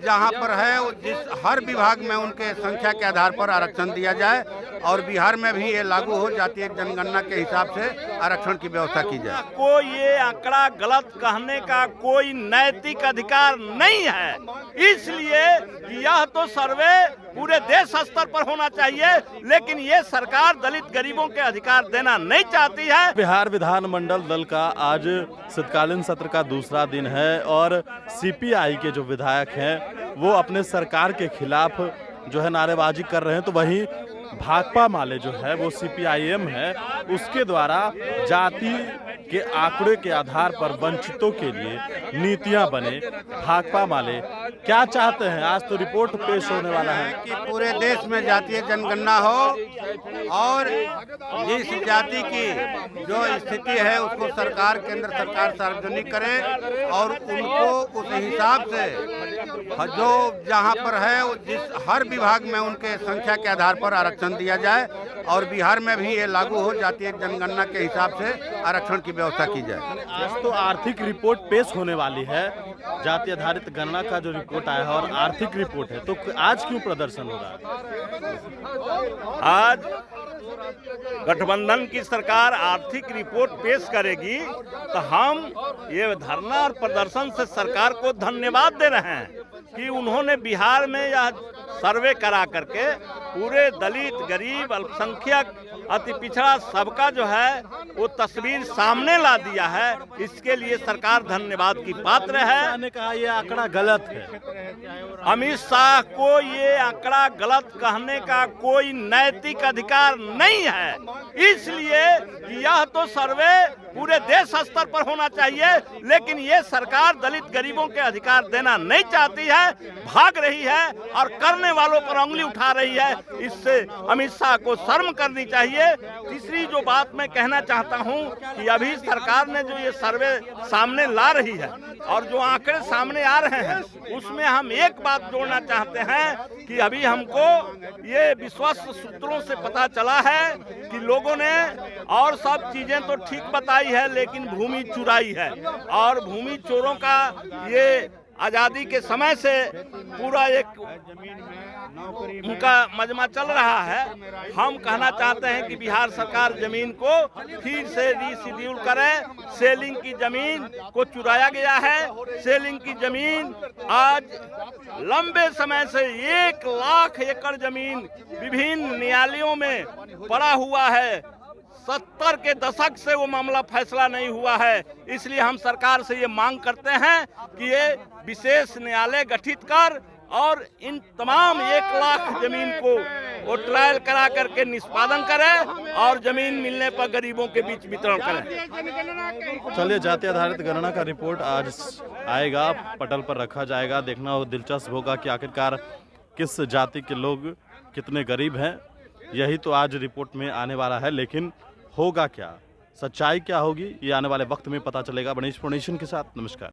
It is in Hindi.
जहाँ पर है जिस हर विभाग में उनके संख्या के आधार पर आरक्षण दिया जाए और बिहार में भी ये लागू हो जातीय जनगणना के हिसाब से आरक्षण की व्यवस्था की जाए। कोई ये आंकड़ा गलत कहने का कोई नैतिक अधिकार नहीं है, इसलिए यह तो सर्वे पूरे देश स्तर पर होना चाहिए, लेकिन ये सरकार दलित गरीबों के अधिकार देना नहीं चाहती है। बिहार विधानमंडल दल का आज शीतकालीन सत्र का दूसरा दिन है और सीपीआई के जो विधायक हैं वो अपने सरकार के खिलाफ जो है नारेबाजी कर रहे हैं, तो वहीं भाकपा माले जो है वो सीपीआईएम है उसके द्वारा जाति के आंकड़े के आधार पर वंचितों के लिए नीतियां बने। भाकपा माले क्या चाहते हैं? आज तो रिपोर्ट पेश होने वाला है कि पूरे देश में जातीय जनगणना हो और जिस जाति की जो स्थिति है उसको सरकार, केंद्र सरकार सार्वजनिक करे और उनको उस हिसाब से जो जहाँ पर है जिस हर विभाग में उनके संख्या के आधार पर आरक्षण दिया जाए और बिहार में भी ये लागू हो जातीय जनगणना के हिसाब से आरक्षण की व्यवस्था की जाए। आज तो आर्थिक रिपोर्ट पेश होने वाली है, जाति आधारित गणना का जो रिपोर्ट आया है और आर्थिक रिपोर्ट है, तो आज क्यों प्रदर्शन हो रहा है? आज गठबंधन की सरकार आर्थिक रिपोर्ट पेश करेगी तो हम ये धरना और प्रदर्शन से सरकार को धन्यवाद दे रहे हैं कि उन्होंने बिहार में यह सर्वे करा करके पूरे दलित, गरीब, अल्पसंख्यक, अति पिछड़ा सबका जो है वो तस्वीर सामने ला दिया है। इसके लिए सरकार धन्यवाद की पात्र है। मैंने कहा ये आंकड़ा गलत है। अमित शाह को ये आंकड़ा गलत कहने का कोई नैतिक अधिकार नहीं है, इसलिए यह तो सर्वे पूरे देश स्तर पर होना चाहिए, लेकिन ये सरकार दलित गरीबों के अधिकार देना नहीं चाहती है, भाग रही है और करने वालों पर उंगली उठा रही है। इससे अमित शाह को शर्म करनी चाहिए। तीसरी जो बात मैं कहना चाहता हूं कि अभी सरकार ने जो ये सर्वे सामने ला रही है और जो आंकड़े सामने आ रहे हैं उसमें हम एक बात जोड़ना चाहते हैं कि अभी हमको ये विश्वस्त सूत्रों से पता चला है कि लोगों ने और सब चीजें तो ठीक बताई है, लेकिन भूमि चुराई है और भूमि चोरों का ये आजादी के समय से पूरा एक उनका मजमा चल रहा है। हम कहना चाहते हैं कि बिहार सरकार जमीन को फिर से रीशेड्यूल करे। सेलिंग की जमीन को चुराया गया है। सेलिंग की जमीन आज लंबे समय से 1 लाख एकड़ जमीन विभिन्न न्यायालयों में पड़ा हुआ है। 70 के दशक से वो मामला फैसला नहीं हुआ है। इसलिए हम सरकार से ये मांग करते हैं कि ये विशेष न्यायालय गठित कर और इन तमाम 1 लाख जमीन को वो ट्रायल करा करके निष्पादन करे और जमीन मिलने पर गरीबों के बीच वितरण करें। चलिए, जाति आधारित गणना का रिपोर्ट आज आएगा, पटल पर रखा जाएगा। देखना वो दिलचस्प होगा कि आखिरकार किस जाति के लोग कितने गरीब हैं। यही तो आज रिपोर्ट में आने वाला है, लेकिन होगा क्या, सच्चाई क्या होगी, ये आने वाले वक्त में पता चलेगा। गणेश फोर्नेशन के साथ नमस्कार।